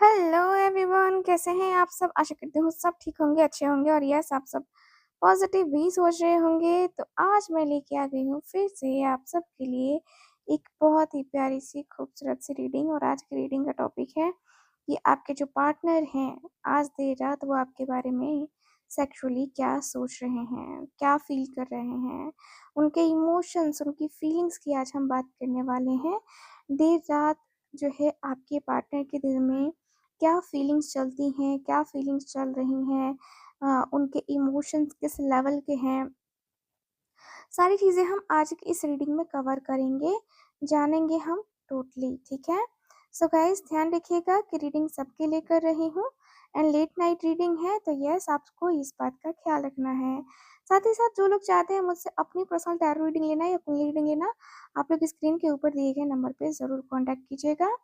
Hello everyone, कैसे हैं आप सब। आशा करती हूँ सब ठीक होंगे, अच्छे होंगे और यस आप सब पॉजिटिव भी सोच रहे होंगे। तो आज मैं लेके आ गई हूँ फिर से आप सब के लिए एक बहुत ही प्यारी सी खूबसूरत सी रीडिंग। और आज की रीडिंग का टॉपिक है कि आपके जो पार्टनर हैं आज देर रात वो आपके बारे में सेक्सुअली क्या सोच रहे हैं, क्या फील कर रहे हैं, उनके इमोशंस, उनकी फीलिंग्स की आज हम बात करने वाले हैं। देर रात जो है आपके पार्टनर के दिल में क्या फीलिंग्स चलती हैं, क्या फीलिंग्स चल रही हैं, उनके इमोशंस किस लेवल के हैं, सारी चीज़ें हम आज की इस रीडिंग में कवर करेंगे, जानेंगे हम टोटली। ठीक है। सो गाइस ध्यान रखिएगा कि रीडिंग सबके लिए कर रही हूँ एंड लेट नाइट रीडिंग है, तो यस आपको इस बात का ख्याल रखना है। साथ ही साथ जो लोग चाहते हैं मुझसे अपनी पर्सनल टैरो रीडिंग लेना या कुंडली रीडिंग लेना, आप लोग स्क्रीन के ऊपर दिए गए नंबर पे ज़रूर कॉन्टैक्ट कीजिएगा।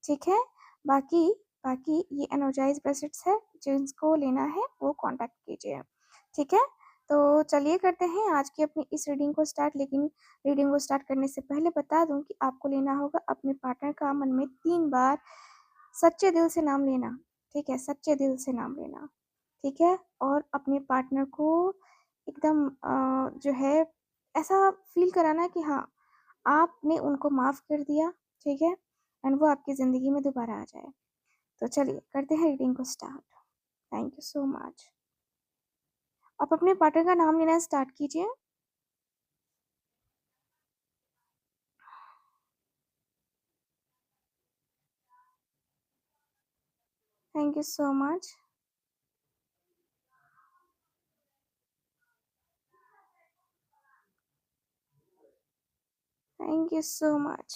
ठीक है। बाकी बाकी ये एनर्जाइज ब्रेसलेट्स है, जिनको लेना है वो कॉन्टैक्ट कीजिए। ठीक है। तो चलिए करते हैं आज की अपनी इस रीडिंग को स्टार्ट। लेकिन रीडिंग को स्टार्ट करने से पहले बता दूं कि आपको लेना होगा अपने पार्टनर का मन में 3 बार सच्चे दिल से नाम लेना। ठीक है, सच्चे दिल से नाम लेना। ठीक है। और अपने पार्टनर को एकदम जो है ऐसा फील कराना कि हाँ आपने उनको माफ़ कर दिया। ठीक है। एंड वो आपकी ज़िंदगी में दोबारा आ जाए। तो चलिए करते हैं रीडिंग को start. Thank you so much. आप अपने पार्टनर का नाम लेना स्टार्ट कीजिए। Thank you so much. Thank you so much.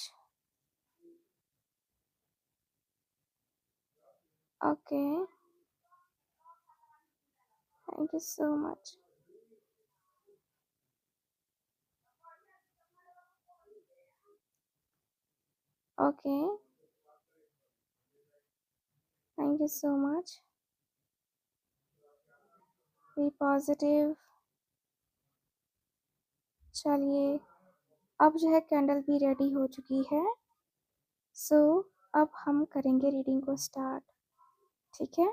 Okay. Thank you so much. Okay. Thank you so much. Be positive. चलिए अब जो है कैंडल भी रेडी हो चुकी है। सो अब हम करेंगे रीडिंग को स्टार्ट। ठीक है।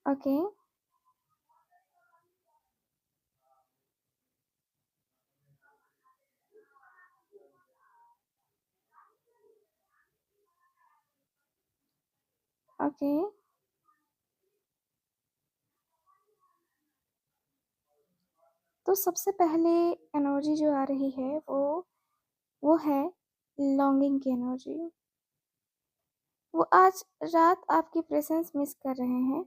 ओके। ओके। तो सबसे पहले एनर्जी जो आ रही है वो है लॉन्गिंग की एनर्जी। वो आज रात आपकी प्रेजेंस मिस कर रहे हैं।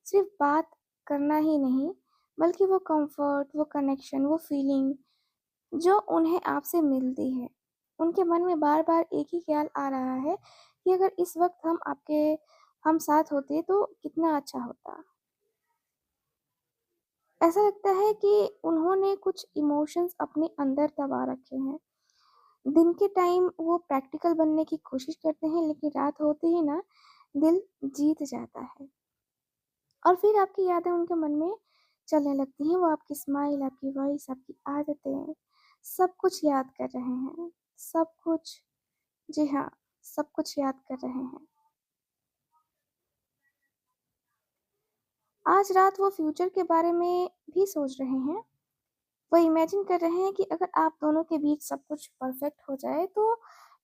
सिर्फ बात करना ही नहीं, बल्कि वो कंफर्ट, वो कनेक्शन, वो फीलिंग जो उन्हें आपसे मिलती है। उनके मन में बार बार एक ही ख्याल आ रहा है कि अगर इस वक्त हम साथ होते तो कितना अच्छा होता। ऐसा लगता है कि उन्होंने कुछ इमोशंस अपने अंदर दबा रखे हैं। दिन के टाइम वो प्रैक्टिकल बनने की कोशिश करते हैं, लेकिन रात होते ही ना दिल जीत जाता है। और फिर आपकी यादें उनके मन में चलने लगती हैं। वो आपकी स्माइल, आपकी वॉइस, आपकी आदतें, सब कुछ याद कर रहे हैं। सब कुछ। जी हाँ, सब कुछ याद कर रहे हैं। आज रात वो फ्यूचर के बारे में भी सोच रहे हैं। वो इमेजिन कर रहे हैं कि अगर आप दोनों के बीच सब कुछ परफेक्ट हो जाए तो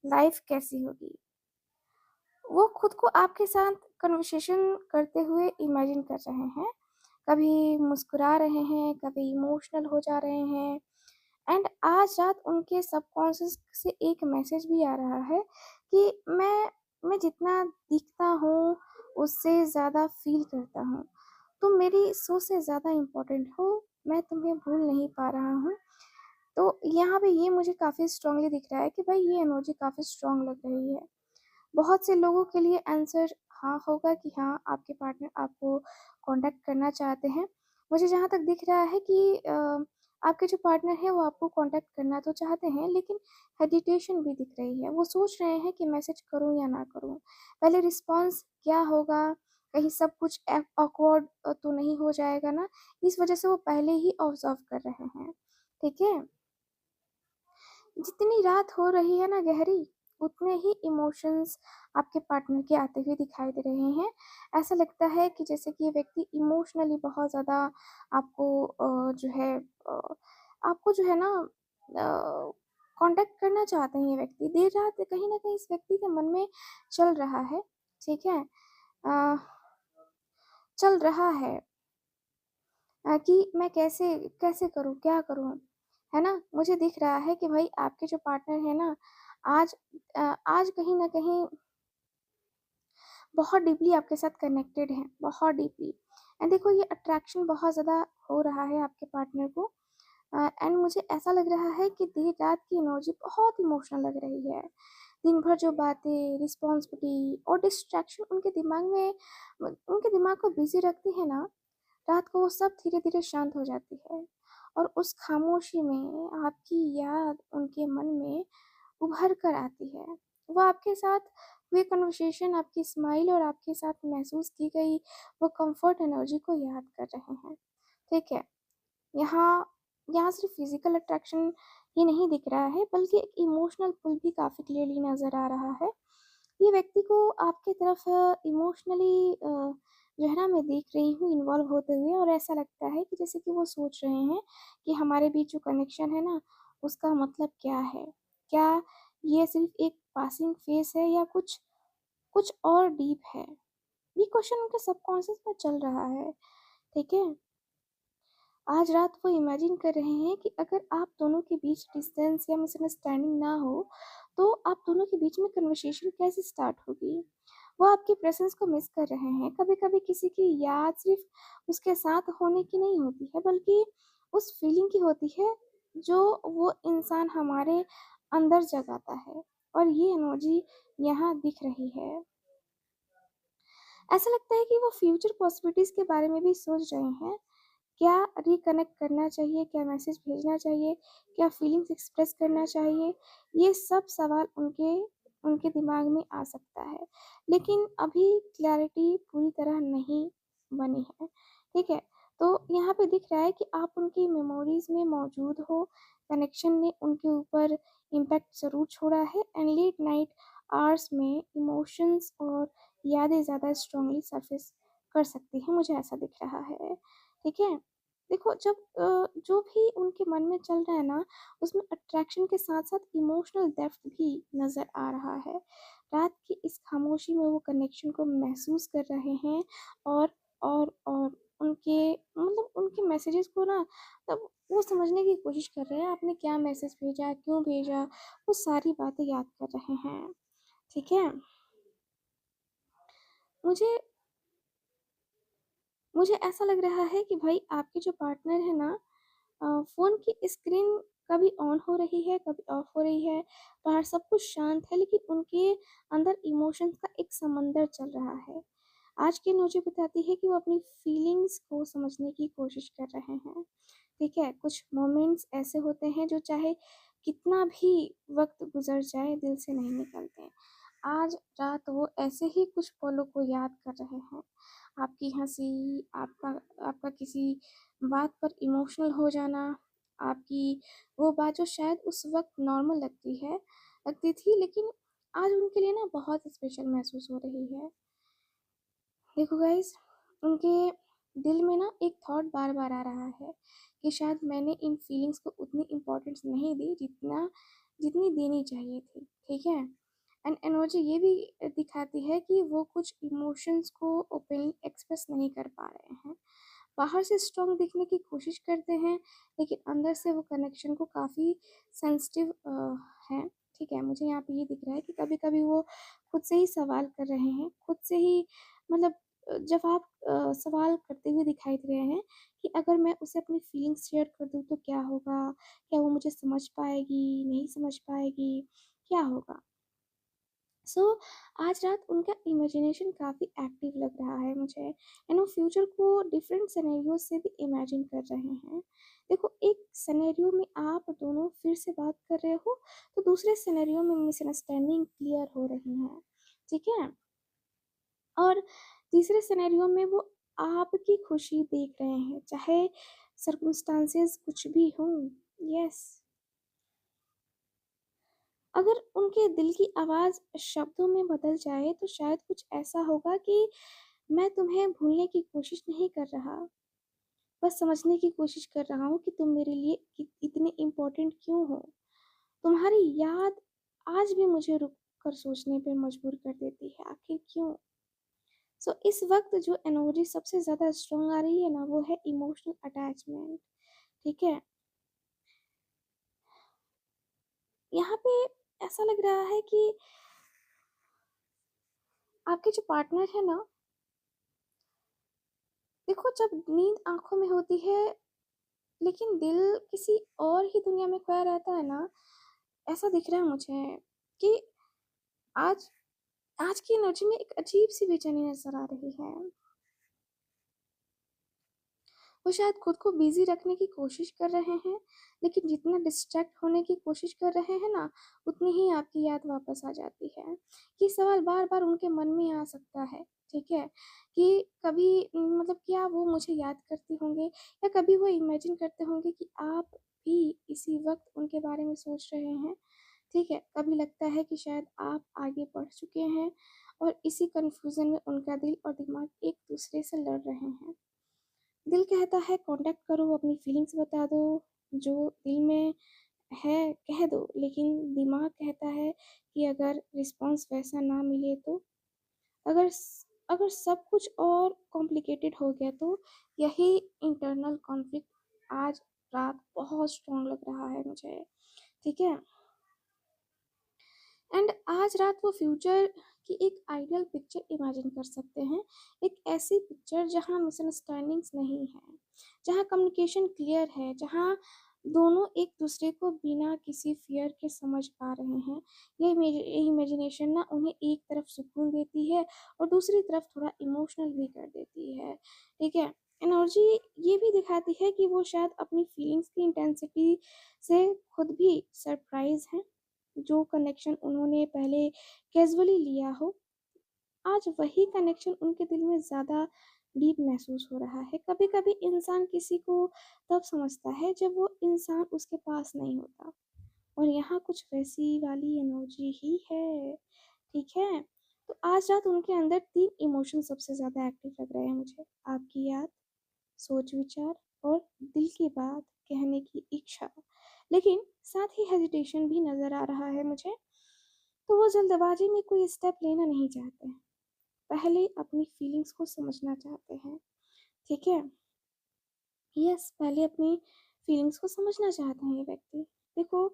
लाइफ कैसी होगी। वो खुद को आपके साथ कन्वर्सेशन करते हुए इमेजिन कर रहे हैं। कभी मुस्कुरा रहे हैं, कभी इमोशनल हो जा रहे हैं। एंड आज रात उनके सबकॉन्शियस से एक मैसेज भी आ रहा है कि मैं जितना दिखता हूँ उससे ज़्यादा फील करता हूँ। तुम मेरी सोच से ज़्यादा इम्पोर्टेंट हो। मैं तुम्हें भूल नहीं पा रहा हूँ। तो यहाँ पे ये मुझे काफ़ी स्ट्रांगली दिख रहा है कि भाई ये एनर्जी काफ़ी स्ट्रांग लग रही है। बहुत से लोगों के लिए आंसर हाँ होगा कि हाँ आपके पार्टनर आपको कांटेक्ट करना चाहते हैं। मुझे जहाँ तक दिख रहा है कि आपके जो पार्टनर है वो आपको कांटेक्ट करना तो चाहते हैं, लेकिन हेजिटेशन भी दिख रही है। वो सोच रहे हैं कि मैसेज करूँ या ना करूँ, पहले रिस्पॉन्स क्या होगा, कहीं सब कुछ ऑकवर्ड तो नहीं हो जाएगा ना। इस वजह से वो पहले ही ऑब्जर्व कर रहे हैं। ठीक है। जितनी रात हो रही है ना गहरी, उतने ही इमोशंस आपके पार्टनर के आते हुए दिखाई दे रहे हैं। ऐसा लगता है कि जैसे कि ये व्यक्ति इमोशनली बहुत ज़्यादा आपको जो है आपको जो है ना कॉन्टैक्ट करना चाहते हैं ये व्यक्ति। देर रात कहीं न कहीं इस व्यक्ति के मन में चल रहा है, ठीक है? अ, चल रहा है कि मैं कैसे कैसे करूँ, क्या करूँ? है ना? मुझे दिख रहा है कि भाई आपके जो पार्टनर है ना, आज आज कहीं न कहीं बहुत डीपली आपके साथ कनेक्टेड हैं, बहुत डीपली। एंड देखो ये अट्रैक्शन बहुत ज़्यादा हो रहा है आपके पार्टनर को। एंड मुझे ऐसा लग रहा है कि देर रात की एनर्जी बहुत इमोशनल लग रही है। दिन भर जो बातें, रिस्पॉन्सिबिलिटी और डिस्ट्रैक्शन उनके दिमाग को बिज़ी रखती है ना, रात को वो सब धीरे-धीरे शांत हो जाती है। और उस खामोशी में आपकी याद उनके मन में उभर कर आती है। वो आपके साथ हुए कन्वर्सेशन, आपकी स्माइल और आपके साथ महसूस की गई वो कम्फर्ट एनर्जी को याद कर रहे हैं। ठीक है? यहाँ यहाँ सिर्फ़ फ़िज़िकल अट्रैक्शन ही नहीं दिख रहा है, बल्कि एक इमोशनल पुल भी काफ़ी क्लियरली नज़र आ रहा है। ये व्यक्ति को आपकी तरफ इमोशनली जो है ना मैं देख रही हूँ इन्वॉल्व होते हुए, और ऐसा लगता है कि जैसे कि वो सोच रहे हैं कि हमारे बीच जो कनेक्शन है ना, उसका मतलब क्या है? क्या ये सिर्फ़ एक पासिंग फ़ेज़ है या कुछ कुछ और डीप है? ये क्वेश्चन उनके सबकॉन्शियस में चल रहा है, ठीक है? आज रात वो इमेजिन कर रहे हैं कि अगर आप दोनों के बीच डिस्टेंस या मिसअंडरस्टैंडिंग ना हो, तो आप दोनों के बीच में कन्वर्सेशन कैसे स्टार्ट होगी? वो आपकी प्रेज़ेंस को मिस कर रहे हैं। कभी-कभी किसी की याद सिर्फ़ उसके साथ होने की नहीं होती है, बल्कि उस फीलिंग की होती है, जो वो इंसान हमारे अंदर जगाता है, और ये एनर्जी यहाँ दिख रही है। ऐसा लगता है कि वो फ्यूचर पॉसिबिलिटीज़ के बारे में भी सोच रहे हैं। क्या रिकनेक्ट करना चाहिए? क्या मैसेज भेजना चाहिए? क्या फीलिंग्स एक्सप्रेस करना चाहिए? ये सब सवाल उनके उनके दिमाग में आ सकता है। लेकिन अभी क्लैरिटी पूरी तरह नहीं बनी है, ठीक है? तो यहाँ पे दिख रहा है कि आप उनकी मेमोरीज़ में मौजूद हो, कनेक्शन ने उनके ऊपर इम्पैक्ट ज़रूर छोड़ा है, एंड लेट नाइट आवर्स में इमोशंस और यादें ज़्यादा स्ट्रॉन्गली सरफेस कर सकती हैं, मुझे ऐसा दिख रहा है। ठीक है? देखो जब जो भी उनके मन में चल रहा है ना, उसमें अट्रैक्शन के साथ-साथ इमोशनल डेप्थ भी नज़र आ रहा है। रात की इस खामोशी में वो कनेक्शन को महसूस कर रहे हैं, और और उनके मतलब उनके मैसेजेस को ना तब वो समझने की कोशिश कर रहे हैं, आपने क्या मैसेज भेजा, क्यों भेजा, वो सारी बातें याद कर रहे हैं। ठीक है? मुझे मुझे ऐसा लग रहा है कि भाई आपके जो पार्टनर है ना, फ़ोन की स्क्रीन कभी ऑन हो रही है, कभी ऑफ हो रही है, बाहर सब कुछ शांत है, लेकिन उनके अंदर इमोशंस का एक समंदर चल रहा है। आज की न्यूज़ बताती है कि वो अपनी फीलिंग्स को समझने की कोशिश कर रहे हैं, ठीक है? कुछ मोमेंट्स ऐसे होते हैं जो चाहे कितना भी वक़्त गुज़र जाए, दिल से नहीं निकलते। आज रात वो ऐसे ही कुछ पलों को याद कर रहे हैं। आपकी हँसी, आपका आपका किसी बात पर इमोशनल हो जाना, आपकी वो बात जो शायद उस वक़्त नॉर्मल लगती थी, लेकिन आज उनके लिए ना बहुत स्पेशल महसूस हो रही है। देखो गाइज़, उनके दिल में ना एक थॉट बार-बार आ रहा है कि शायद मैंने इन फीलिंग्स को उतनी इम्पोर्टेंस नहीं दी जितनी देनी चाहिए थी, ठीक है? एंड एनर्जी ये भी दिखाती है कि वो कुछ इमोशंस को ओपनली एक्सप्रेस नहीं कर पा रहे हैं। बाहर से स्ट्रॉन्ग दिखने की कोशिश करते हैं, लेकिन अंदर से वो कनेक्शन को काफ़ी सेंसिटिव हैं, ठीक है? मुझे यहाँ पे ये दिख रहा है कि कभी-कभी वो खुद से ही सवाल कर रहे हैं, खुद से ही मतलब जवाब सवाल करते हुए दिखाई दे रहे हैं कि अगर मैं उसे अपनी फीलिंग्स शेयर कर दूँ तो क्या होगा? क्या वो मुझे समझ पाएगी, नहीं समझ पाएगी, क्या होगा? सो आज रात उनका इमेजिनेशन काफ़ी एक्टिव लग रहा है मुझे, एंड वो फ्यूचर को डिफरेंट सिनेरियो से भी इमेजिन कर रहे हैं। देखो एक सिनेरियो में आप दोनों फिर से बात कर रहे हो, तो दूसरे सिनेरियो में मिसअंडरस्टैंडिंग क्लियर हो रही है, ठीक है? और तीसरे सिनेरियो में वो आपकी खुशी देख रहे हैं, चाहे सर्कमस्टांसेस कुछ भी हों। यस। अगर उनके दिल की आवाज़ शब्दों में बदल जाए तो शायद कुछ ऐसा होगा कि मैं तुम्हें भूलने की कोशिश नहीं कर रहा, बस समझने की कोशिश कर रहा हूँ कि तुम मेरे लिए इतने इम्पोर्टेंट क्यों हो। तुम्हारी याद आज भी मुझे रुक कर सोचने पे मजबूर कर देती है, आखिर क्यों? इस वक्त जो एनर्जी सबसे ज़्यादा स्ट्रॉन्ग आ रही है ना, वो है इमोशनल अटैचमेंट। ठीक है, यहाँ पे ऐसा लग रहा है कि आपके जो पार्टनर है ना, देखो जब नींद आंखों में होती है लेकिन दिल किसी और ही दुनिया में खोया रहता है ना, ऐसा दिख रहा है मुझे कि आज आज की एनर्जी में एक अजीब सी बेचैनी नजर आ रही है। वो शायद खुद को बिजी रखने की कोशिश कर रहे हैं, लेकिन जितना डिस्ट्रैक्ट होने की कोशिश कर रहे हैं ना, उतनी ही आपकी याद वापस आ जाती है। ये सवाल बार बार उनके मन में आ सकता है, ठीक है, कि कभी मतलब क्या वो मुझे याद करते होंगे, या कभी वो इमेजिन करते होंगे कि आप भी इसी वक्त उनके बारे में सोच रहे हैं। ठीक है, कभी लगता है कि शायद आप आगे बढ़ चुके हैं और इसी कंफ्यूजन में उनका दिल और दिमाग एक दूसरे से लड़ रहे हैं। दिल कहता है कांटेक्ट करो, अपनी फीलिंग्स बता दो, जो दिल में है कह दो, लेकिन दिमाग कहता है कि अगर रिस्पॉन्स वैसा ना मिले तो, अगर अगर सब कुछ और कॉम्प्लिकेटेड हो गया तो। यही इंटरनल कॉन्फ्लिक्ट आज रात बहुत स्ट्रॉन्ग लग रहा है मुझे। ठीक है, एंड आज रात वो फ्यूचर की एक आइडियल पिक्चर इमेजिन कर सकते हैं। एक ऐसी पिक्चर जहाँ मिसअंडरस्टैंडिंग्स नहीं है, जहाँ कम्युनिकेशन क्लियर है, जहाँ दोनों एक दूसरे को बिना किसी फियर के समझ पा रहे हैं। ये इमेजिनेशन ना उन्हें एक तरफ सुकून देती है और दूसरी तरफ थोड़ा इमोशनल भी कर देती है। ठीक है, एनर्जी ये भी दिखाती है कि वो शायद अपनी फीलिंग्स की इंटेंसिटी से खुद भी सरप्राइज हैं। जो कनेक्शन उन्होंने पहले कैजुअली लिया हो, आज वही कनेक्शन उनके दिल में ज़्यादा डीप महसूस हो रहा है। कभी कभी इंसान किसी को तब समझता है जब वो इंसान उसके पास नहीं होता, और यहाँ कुछ वैसी वाली एनर्जी ही है। ठीक है, तो आज रात उनके अंदर तीन इमोशन सबसे ज़्यादा एक्टिव लग रहे हैं मुझे: आपकी याद, सोच विचार, और दिल की बात कहने की इच्छा। लेकिन साथ ही हेजिटेशन भी नज़र आ रहा है मुझे। तो वो जल्दबाजी में कोई स्टेप लेना नहीं चाहते हैं, पहले अपनी फीलिंग्स को समझना चाहते हैं। ठीक है, यस, पहले अपनी फीलिंग्स को समझना चाहते हैं ये व्यक्ति। देखो,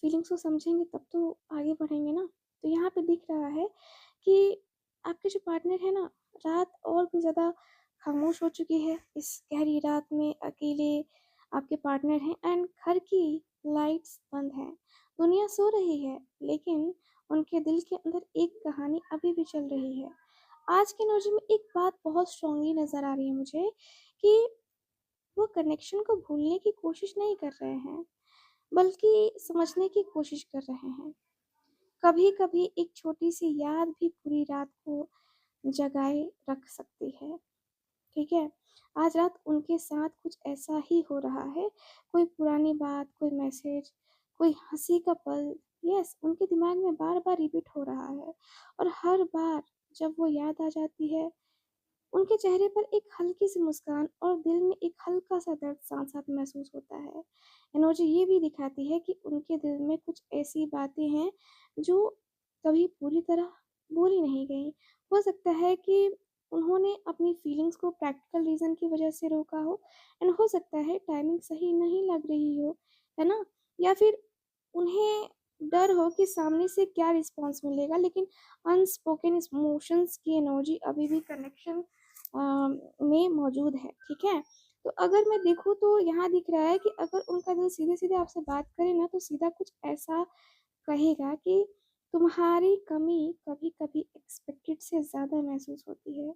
फीलिंग्स को समझेंगे तब तो आगे बढ़ेंगे ना। तो यहाँ पे दिख रहा है कि आपके जो पार्टनर है ना, रात और भी ज़्यादा खामोश हो चुकी है। इस गहरी रात में अकेले आपके पार्टनर हैं एंड घर की लाइट्स बंद हैं, दुनिया सो रही है, लेकिन उनके दिल के अंदर एक कहानी अभी भी चल रही है। आज की एनर्जी में एक बात बहुत स्ट्रांगली नज़र आ रही है मुझे कि वो कनेक्शन को भूलने की कोशिश नहीं कर रहे हैं, बल्कि समझने की कोशिश कर रहे हैं। कभी कभी एक छोटी सी याद भी पूरी रात को जगाए रख सकती है। ठीक है, आज रात उनके साथ कुछ ऐसा ही हो रहा है। कोई पुरानी बात, कोई मैसेज, कोई हंसी का पल, यस, उनके दिमाग में बार बार रिपीट हो रहा है। और हर बार जब वो याद आ जाती है, उनके चेहरे पर एक हल्की सी मुस्कान और दिल में एक हल्का सा दर्द साथ साथ महसूस होता है। एनर्जी ये भी दिखाती है कि उनके दिल में कुछ ऐसी बातें हैं जो कभी पूरी तरह बोली नहीं गई। हो सकता है कि उन्होंने अपनी फीलिंग्स को प्रैक्टिकल रीज़न की वजह से रोका हो, एंड हो सकता है टाइमिंग सही नहीं लग रही हो, है ना, या फिर उन्हें डर हो कि सामने से क्या रिस्पॉन्स मिलेगा। लेकिन अनस्पोकन इमोशंस की एनर्जी अभी भी कनेक्शन में मौजूद है। ठीक है, तो अगर मैं देखूँ तो यहाँ दिख रहा है कि अगर उनका दिल सीधे-सीधे आपसे बात करे ना, तो सीधा कुछ ऐसा कहेगा कि तुम्हारी कमी कभी-कभी एक्सपेक्टेड से ज़्यादा महसूस होती है।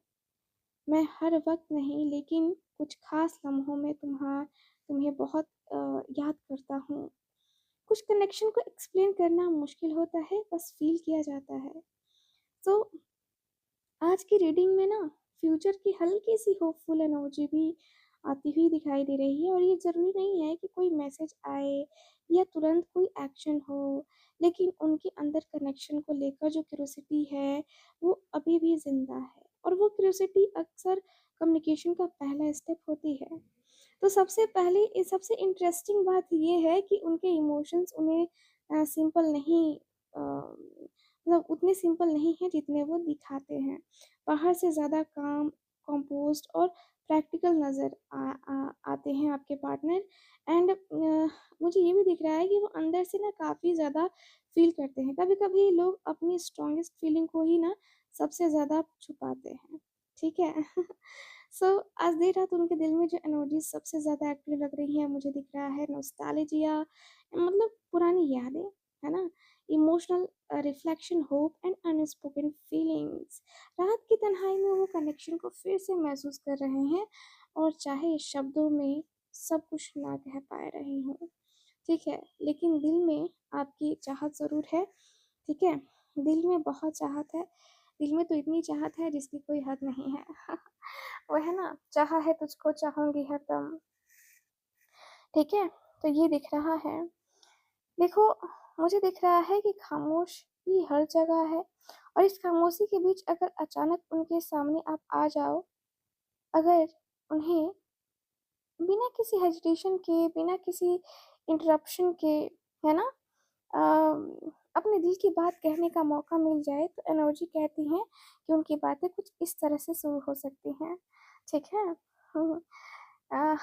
मैं हर वक़्त नहीं, लेकिन कुछ ख़ास लम्हों में तुम्हें बहुत याद करता हूँ। कुछ कनेक्शन को एक्सप्लेन करना मुश्किल होता है, बस फ़ील किया जाता है। तो आज की रीडिंग में ना फ्यूचर की हल्की सी होपफुल एनर्जी भी आती हुई दिखाई दे रही है। और ये ज़रूरी नहीं है कि कोई मैसेज आए या तुरंत कोई एक्शन हो, लेकिन उनके अंदर कनेक्शन को लेकर जो क्यूरोसिटी है, वो अभी भी ज़िंदा है। और वो क्यूरोसिटी अक्सर कम्युनिकेशन का पहला स्टेप होती है। तो सबसे पहले सबसे इंटरेस्टिंग बात ये है कि उनके इमोशंस उन्हें सिंपल नहीं, मतलब उतने सिंपल नहीं हैं जितने वो दिखाते हैं। बाहर से ज़्यादा काम, कंपोज़्ड और प्रैक्टिकल नज़र आते हैं आपके पार्टनर। एंड मुझे ये भी दिख रहा है कि वो अंदर से ना काफ़ी ज़्यादा फ़ील करते हैं। कभी-कभी लोग अपनी स्ट्रॉन्गेस्ट फीलिंग को ही ना सबसे ज़्यादा छुपाते हैं, ठीक है? सो आज देर रात उनके दिल में जो एनर्जी सबसे ज़्यादा एक्टिव लग रही है, मुझे दिख रहा है नॉस्टैल्जिया, मतलब पुरानी यादें, है ना? Emotional reflection, hope and unspoken feelings. रात की तन्हाई में वो कनेक्शन को फिर से महसूस कर रहे हैं, और चाहे शब्दों में सब कुछ ना कह पाए रहे हों, ठीक है? लेकिन दिल में आपकी चाहत ज़रूर है, ठीक है? दिल में बहुत चाहत है, दिल में तो इतनी चाहत है जिसकी कोई हद नहीं है। वो है ना, चाहा है तुझको चाहूँगी हरदम, ठीक है? तो ये दिख रहा है। देखो, मुझे दिख रहा है कि खामोशी हर जगह है, और इस खामोशी के बीच अगर अचानक उनके सामने आप आ जाओ, अगर उन्हें बिना किसी हेजिटेशन के, बिना किसी इंटरप्शन के, है ना? अपने दिल की बात कहने का मौका मिल जाए, तो एनर्जी कहती है कि उनकी बातें कुछ इस तरह से शुरू हो सकती हैं, ठीक है? हुँ।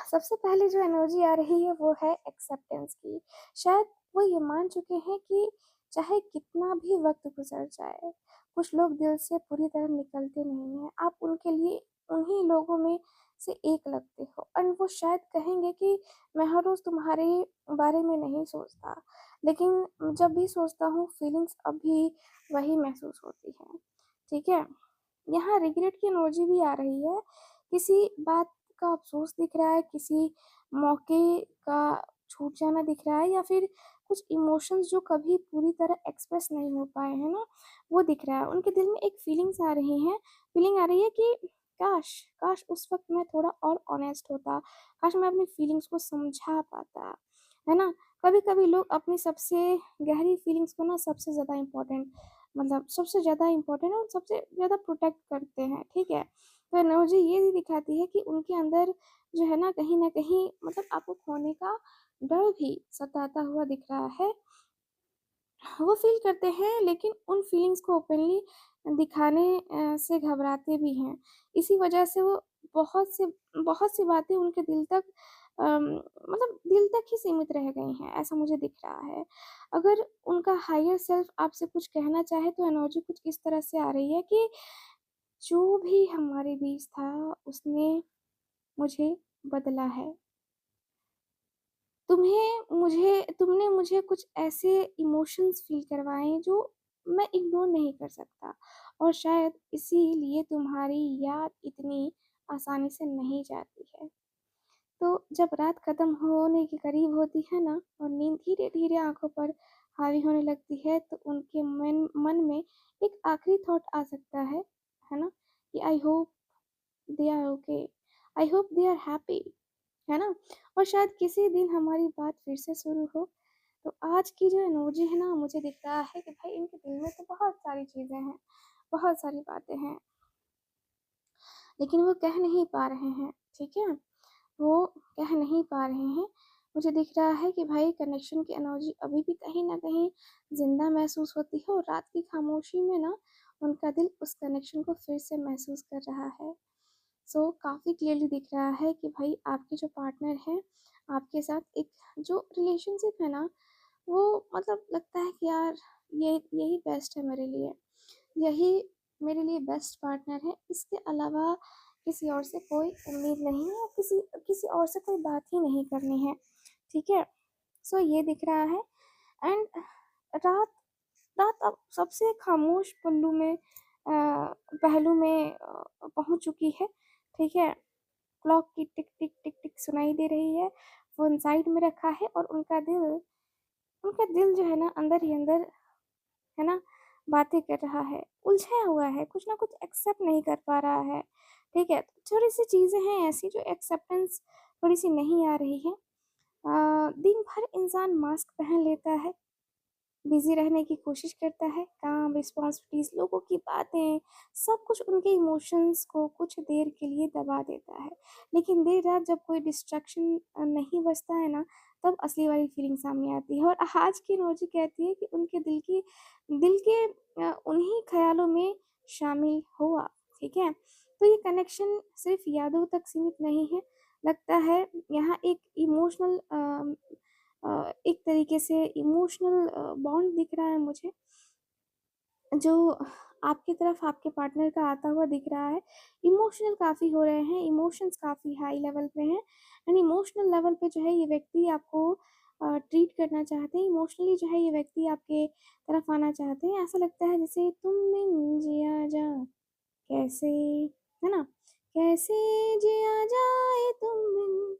सबसे पहले जो एनर्जी आ रही है वो है एक्सेप्टेंस की। शायद वो ये मान चुके हैं कि चाहे कितना भी वक़्त गुज़र जाए, कुछ लोग दिल से पूरी तरह निकलते नहीं हैं। आप उनके लिए उन्हीं लोगों में से एक लगते हो, और वो शायद कहेंगे कि मैं हर रोज़ तुम्हारे बारे में नहीं सोचता, लेकिन जब भी सोचता हूँ फीलिंग्स अभी वही महसूस होती हैं, ठीक है? यहाँ रिग्रेट की एनर्जी भी आ रही है, किसी बात का अफ़सोस दिख रहा है, किसी मौके का छूट जाना दिख रहा है, या फिर कुछ इमोशंस जो कभी पूरी तरह एक्सप्रेस नहीं हो पाए हैं ना, वो दिख रहा है। उनके दिल में एक फीलिंग आ रही है कि काश! काश उस वक़्त मैं थोड़ा और ऑनेस्ट होता, काश मैं अपनी फीलिंग्स को समझा पाता, है ना? कभी-कभी लोग अपनी सबसे गहरी फीलिंग्स को ना सबसे ज़्यादा इम्पोर्टेंट, मतलब सबसे ज़्यादा इम्पोर्टेंट और सबसे ज़्यादा प्रोटेक्ट करते हैं, ठीक है? तो एनर्जी ये भी दिखाती है कि उनके अंदर जो है ना, कहीं न कहीं मतलब आपको खोने का डर भी सताता हुआ दिख रहा है। वो फ़ील करते हैं, लेकिन उन फीलिंग्स को ओपनली दिखाने से घबराते भी हैं। इसी वजह से वो बहुत सी बातें उनके दिल तक, अम, मतलब दिल तक ही सीमित रह गई हैं, ऐसा मुझे दिख रहा है। अगर उनका हायर सेल्फ आपसे कुछ कहना चाहे, तो एनर्जी कुछ इस तरह से आ रही है कि जो भी हमारे बीच था, उसने मुझे बदला है। तुमने मुझे कुछ ऐसे इमोशंस फ़ील करवाए जो मैं इग्नोर नहीं कर सकता, और शायद इसीलिए तुम्हारी याद इतनी आसानी से नहीं जाती है। तो जब रात खत्म होने के करीब होती है ना, और नींद धीरे-धीरे आँखों पर हावी होने लगती है, तो उनके मन में एक आखिरी थॉट आ सकता है ना? कि I hope they are okay, I hope they are happy, है ना? और शायद किसी दिन हमारी बात फिर से शुरू हो। तो आज की जो एनर्जी है ना, मुझे दिख रहा है कि भाई इनके दिल में तो बहुत सारी चीज़ें हैं, बहुत सारी बातें हैं, लेकिन वो कह नहीं पा रहे हैं, ठीक है? वो कह नहीं पा रहे हैं। मुझे दिख रहा है कि भाई कनेक्शन की एनर्जी अभी भी कहीं न कहीं ज़िंदा महसूस होती है, और रात की खामोशी में ना उनका दिल उस कनेक्शन को फिर से महसूस कर रहा है। सो काफ़ी क्लियरली दिख रहा है कि भाई आपके जो पार्टनर हैं, आपके साथ एक जो रिलेशनशिप है ना, वो मतलब लगता है कि यार यही बेस्ट है मेरे लिए। यही मेरे लिए बेस्ट पार्टनर है। इसके अलावा किसी और से कोई उम्मीद नहीं है, और किसी किसी और से कोई बात ही नहीं करनी है, ठीक है? सो ये दिख रहा है। एंड रात रात अब सबसे खामोश पहलू में पहुँच चुकी है, ठीक है? क्लॉक की टिक टिक टिक टिक सुनाई दे रही है। फ़ोन साइड में रखा है, और उनका दिल जो है ना अंदर ही अंदर, है ना, बातें कर रहा है, उलझा हुआ है, कुछ ना कुछ एक्सेप्ट नहीं कर पा रहा है, ठीक है? थोड़ी-सी चीज़ें हैं ऐसी जो एक्सेप्टेंस थोड़ी-सी नहीं आ रही है। दिन भर इंसान मास्क पहन लेता है, बिज़ी रहने की कोशिश करता है, काम, रिस्पॉन्सिबिलिटीज़, लोगों की बातें, सब कुछ उनके इमोशंस को कुछ देर के लिए दबा देता है। लेकिन देर रात जब कोई डिस्ट्रैक्शन नहीं बजता है ना, तब असली वाली फीलिंग सामने आती है और आज की इमोजी कहती है कि उनके दिल के उन्हीं ख़्यालों में शामिल हो आप, ठीक है? तो ये कनेक्शन सिर्फ़ यादों तक सीमित नहीं है, लगता है यहाँ एक इमोशनल एक तरीके से इमोशनल बॉन्ड दिख रहा है मुझे, जो आपकी तरफ आपके पार्टनर का आता हुआ दिख रहा है। इमोशनल काफ़ी हो रहे हैं, इमोशंस काफ़ी हाई लेवल पे हैं एंड इमोशनल लेवल पे जो है ये व्यक्ति आपको ट्रीट करना चाहते हैं, इमोशनली जो है ये व्यक्ति आपके तरफ आना चाहते हैं। ऐसा लगता है जैसे तुम मिल जिया जा कैसे, है ना? कैसे जिया जाए तुम बिन,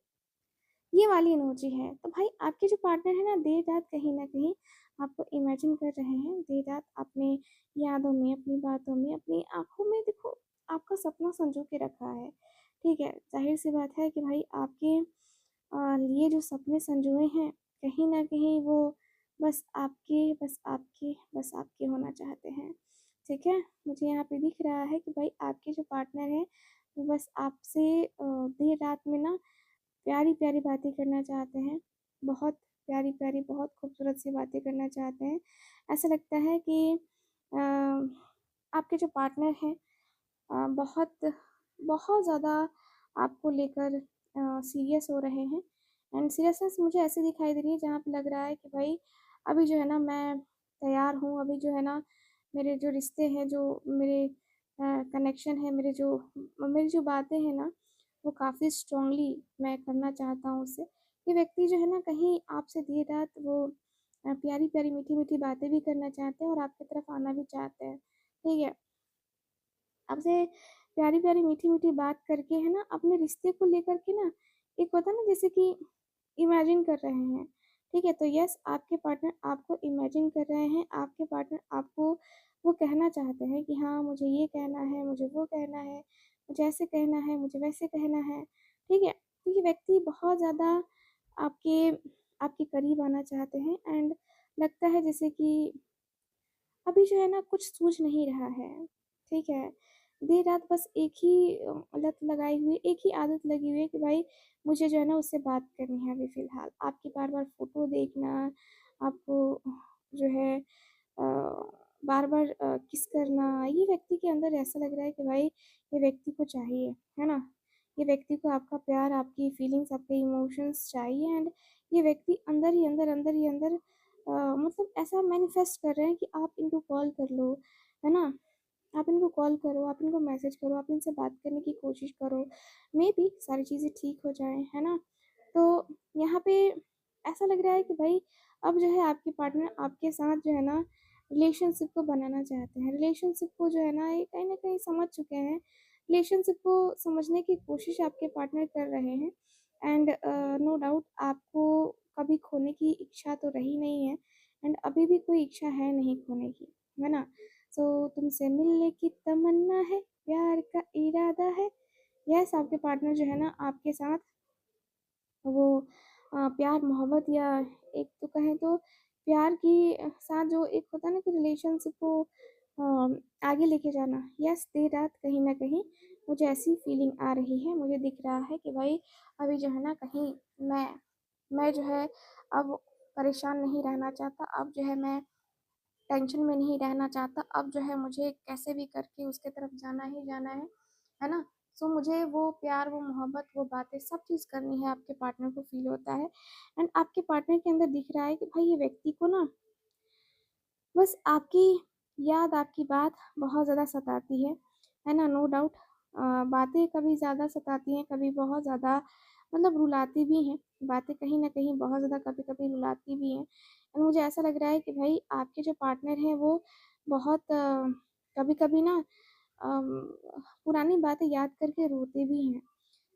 ये वाली इमोजी है। तो भाई आपके जो पार्टनर है ना देर रात कहीं न कहीं आपको इमेजिन कर रहे हैं। देर रात अपने यादों में, अपनी बातों में, अपनी आँखों में देखो आपका सपना सँजो के रखा है। ठीक है? ज़ाहिर-सी बात है कि भाई आपके लिए जो सपने संजोए हैं कहीं न कहीं वो बस आपके, बस आपके, बस आपके होना चाहते हैं। ठीक है? मुझे यहाँ पे दिख रहा है कि भाई आपके जो पार्टनर हैं वो बस आपसे देर रात में ना प्यारी-प्यारी बातें करना चाहते हैं। बहुत प्यारी-प्यारी, बहुत खूबसूरत सी बातें करना चाहते हैं। ऐसा लगता है कि अ, आपके जो पार्टनर हैं बहुत बहुत ज़्यादा आपको लेकर सीरियस हो रहे हैं एंड सीरियसनेस मुझे ऐसे दिखाई दे रही है जहाँ पे लग रहा है कि भाई अभी जो है ना मैं तैयार हूँ, अभी जो है ना मेरे जो रिश्ते हैं, जो मेरे कनेक्शन है, मेरी जो बातें हैं ना वो काफ़ी स्ट्रॉन्गली मैं करना चाहता हूँ उससे। ये व्यक्ति जो है ना कहीं आपसे देर रात वो प्यारी-प्यारी, मीठी-मीठी बातें भी करना चाहते हैं और आपकी तरफ आना भी चाहते हैं। ठीक है? आपसे प्यारी-प्यारी, मीठी-मीठी बात करके है ना अपने रिश्ते को लेकर के ना एक होता है ना जैसे कि इमेजिन कर रहे हैं, ठीक है? तो यस आपके पार्टनर आपको इमेजिन कर रहे हैं, आपके पार्टनर आपको वो कहना चाहते हैं कि हाँ, मुझे ये कहना है, मुझे वो कहना है, मुझे ऐसे कहना है, मुझे वैसे कहना है, ठीक है? तो ये व्यक्ति बहुत ज़्यादा आपके आपके करीब आना चाहते हैं एंड लगता है जैसे कि अभी जो है ना कुछ सूझ नहीं रहा है, ठीक है? देर रात बस एक ही लत लगाई हुई एक ही आदत लगी हुई है कि भाई मुझे जो है ना उससे बात करनी है अभी फ़िलहाल। आपकी बार-बार फ़ोटो देखना, आपको जो है बार-बार किस करना, ये व्यक्ति के अंदर ऐसा लग रहा है कि भाई ये व्यक्ति को चाहिए, है ना? ये व्यक्ति को आपका प्यार, आपकी फीलिंग्स, आपके इमोशंस चाहिए एंड ये व्यक्ति अंदर ही अंदर मतलब ऐसा मैनिफेस्ट कर रहे हैं कि आप इनको कॉल कर लो, है ना? आप इनको कॉल करो, आप इनको मैसेज करो, आप इनसे बात करने की कोशिश करो, मेबी सारी चीज़ें ठीक हो जाएँ, है ना? तो यहाँ पे ऐसा लग रहा है कि भाई अब जो है आपके पार्टनर आपके साथ जो है ना रिलेशनशिप को बनाना चाहते हैं। रिलेशनशिप को जो है ना ये कहीं न कहीं समझ चुके हैं। रिलेशनशिप को समझने की कोशिश आपके पार्टनर कर रहे हैं एंड नो डाउट आपको कभी खोने की इच्छा तो रही नहीं है एंड अभी भी कोई इच्छा है नहीं खोने की, है ना? सो तुमसे मिलने की तमन्ना है, प्यार का इरादा है। यस आपके पार्टनर जो है ना आपके साथ वो प्यार मोहब्बत या एक तो कहें तो प्यार की साथ जो एक होता है ना कि रिलेशनशिप को आगे लेके जाना यस देर रात कहीं न कहीं मुझे ऐसी फीलिंग आ रही है। मुझे दिख रहा है कि भाई अभी जो है ना कहीं मैं मैं जो है अब परेशान नहीं रहना चाहता, अब जो है मैं टेंशन में नहीं रहना चाहता, अब जो है मुझे कैसे भी करके उसके तरफ जाना ही जाना है ना? सो मुझे वो प्यार, वो मोहब्बत, वो बातें सब चीज़ करनी है आपके पार्टनर को फ़ील होता है एंड आपके पार्टनर के अंदर दिख रहा है कि भाई ये व्यक्ति को ना बस आपकी याद, आपकी बात बहुत ज़्यादा सताती है ना? नो डाउट बातें कभी ज़्यादा सताती हैं, कभी बहुत ज़्यादा मतलब रुलाती भी हैं। बातें कहीं न कहीं बहुत ज़्यादा कभी-कभी रुलाती भी हैं। एंड मुझे ऐसा लग रहा है कि भाई आपके जो पार्टनर हैं वो बहुत कभी-कभी ना अम, पुरानी बातें याद करके रोते भी हैं।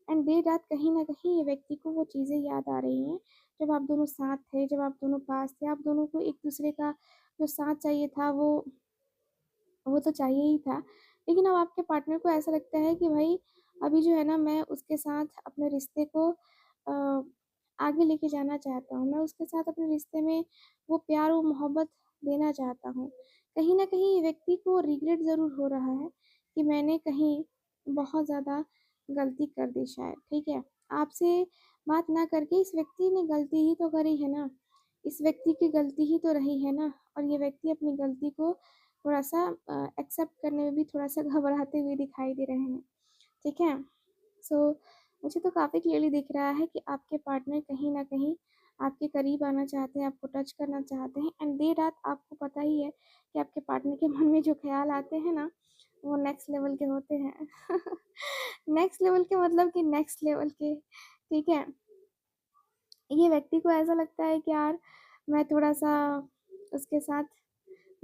एंड देर रात कहीं न कहीं ये व्यक्ति को वो चीज़ें याद आ रही हैं, जब आप दोनों साथ थे, जब आप दोनों पास थे, आप दोनों को एक-दूसरे का जो साथ चाहिए था वो वो तो चाहिए ही था। लेकिन अब आपके पार्टनर को ऐसा लगता है कि भाई अभी जो है ना मैं उसके साथ अपने रिश्ते को अ, आगे लेके जाना चाहता हूँ। मैं उसके साथ अपने रिश्ते में वो प्यार और मोहब्बत देना चाहता हूँ। कहीं न कहीं व्यक्ति को रिग्रेट ज़रूर हो रहा है कि मैंने कहीं बहुत ज़्यादा गलती कर दी शायद, ठीक है? आपसे बात ना करके इस व्यक्ति ने गलती ही तो करी है ना। इस व्यक्ति की गलती ही तो रही है ना और ये व्यक्ति अपनी गलती को थोड़ा-सा एक्सेप्ट करने में भी थोड़ा-सा घबराते हुए दिखाई दे रहे हैं, ठीक है? सो मुझे तो काफ़ी क्लियरली दिख रहा है कि आपके पार्टनर कहीं न कहीं आपके करीब आना चाहते हैं, आपको टच करना चाहते हैं एंड देर रात आपको पता ही है कि आपके पार्टनर के मन में जो ख़्याल आते हैं ना, वो नेक्स्ट लेवल के होते हैं। नेक्स्ट लेवल के मतलब कि नेक्स्ट लेवल के, ठीक है? ये व्यक्ति को ऐसा लगता है कि यार मैं थोड़ा-सा उसके साथ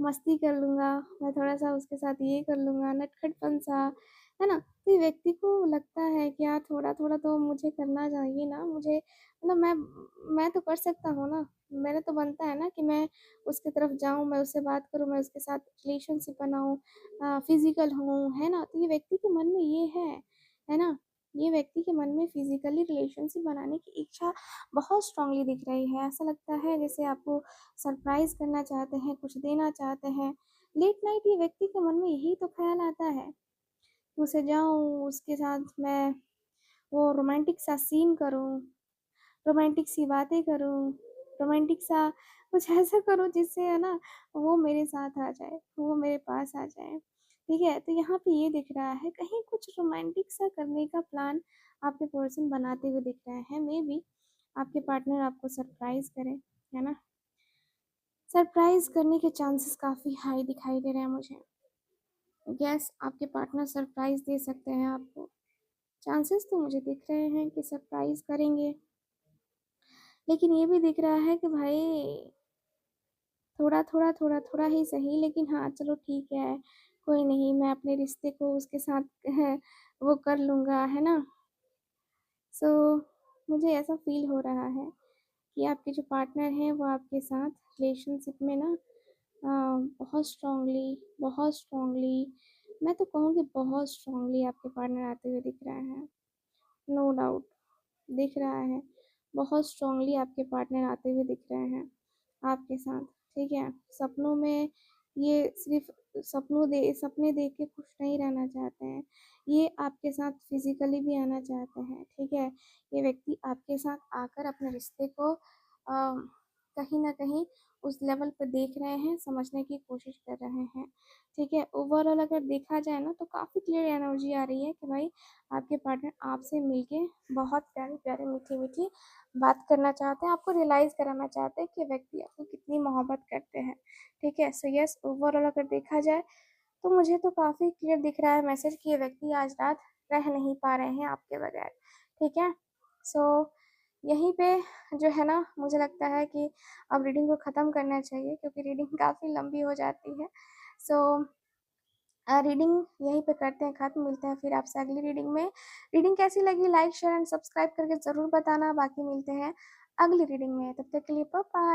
मस्ती कर लूँगा, मैं थोड़ा-सा उसके साथ ये कर लूँगा, नटखटपन-सा, है ना? तो ये व्यक्ति को लगता है कि यार थोड़ा-थोड़ा तो मुझे करना चाहिए ना, मुझे मतलब मैं तो कर सकता हूँ ना, मेरा तो बनता है ना कि मैं उसकी तरफ जाऊँ, मैं उससे बात करूँ, मैं उसके साथ रिलेशनशिप बनाऊँ फिज़िकल हूँ, है ना? तो ये व्यक्ति के मन में ये है ना? ये व्यक्ति के मन में फिज़िकली रिलेशनशिप बनाने की इच्छा बहुत स्ट्रॉन्गली दिख रही है। ऐसा लगता है जैसे आपको सरप्राइज़ करना चाहते हैं, कुछ देना चाहते हैं। लेट नाइट ये व्यक्ति के मन में यही तो ख़्याल आता है, उसे जाऊँ, उसके साथ मैं वो रोमांटिक सा सीन करूँ, रोमांटिक सी बातें करूँ, रोमांटिक सा कुछ ऐसा करूँ जिससे है ना वो मेरे साथ आ जाए, वो मेरे पास आ जाए। ठीक है? तो यहाँ पे ये दिख रहा है कहीं कुछ रोमांटिक सा करने का प्लान आपके पर्सन बनाते हुए दिख रहे हैं। मेबी आपके पार्टनर आपको सरप्राइज़ करें, है ना? सरप्राइज़ करने के चांसेस काफ़ी हाई दिखाई दे रहे हैं मुझे। येस, आपके पार्टनर सरप्राइज़ दे सकते हैं आपको। चांसेस तो मुझे दिख रहे हैं कि सरप्राइज़ करेंगे। लेकिन ये भी दिख रहा है कि भाई थोड़ा-थोड़ा, थोड़ा-थोड़ा ही सही लेकिन हाँ, चलो ठीक है, कोई नहीं मैं अपने रिश्ते को उसके साथ वो कर लूँगा, है ना? सो मुझे ऐसा फ़ील हो रहा है कि आपके जो पार्टनर हैं वो आपके साथ रिलेशनशिप में ना बहुत स्ट्रॉन्गली मैं तो कहूँगी बहुत स्ट्रॉन्गली आपके पार्टनर आते हुए दिख रहे हैं। नो डाउट दिख रहा है। बहुत स्ट्रॉन्गली आपके पार्टनर आते हुए दिख रहे हैं आपके साथ, ठीक है? सपनों में ये सिर्फ़ सपने देख के खुश नहीं रहना चाहते हैं। ये आपके साथ फ़िज़िकली भी आना चाहते हैं, ठीक है? ये व्यक्ति आपके साथ आकर अपने रिश्ते को कहीं न कहीं उस लेवल पे देख रहे हैं, समझने की कोशिश कर रहे हैं, ठीक है? ओवरऑल अगर देखा जाए ना तो काफ़ी क्लियर एनर्जी आ रही है कि भाई आपके पार्टनर आपसे मिलके बहुत प्यारी-प्यारी, मीठी-मीठी बात करना चाहते हैं, आपको रियलाइज़ कराना चाहते हैं कि व्यक्ति आपको कितनी मोहब्बत करते हैं, ठीक है? सो येस ओवरऑल अगर देखा जाए तो मुझे तो काफ़ी क्लियर दिख रहा है मैसेज कि ये व्यक्ति आज रात रह नहीं पा रहे हैं आपके बगैर, ठीक है? सो यहीं पे जो है ना मुझे लगता है कि अब रीडिंग को ख़त्म करना चाहिए क्योंकि रीडिंग काफ़ी लंबी हो जाती है। सो रीडिंग यहीं पे करते हैं ख़त्म, मिलते हैं फिर आपसे अगली रीडिंग में। रीडिंग कैसी लगी लाइक, शेयर एंड सब्सक्राइब करके ज़रूर बताना, बाकी मिलते हैं अगली रीडिंग में। तब तक के लिए बाय बाय।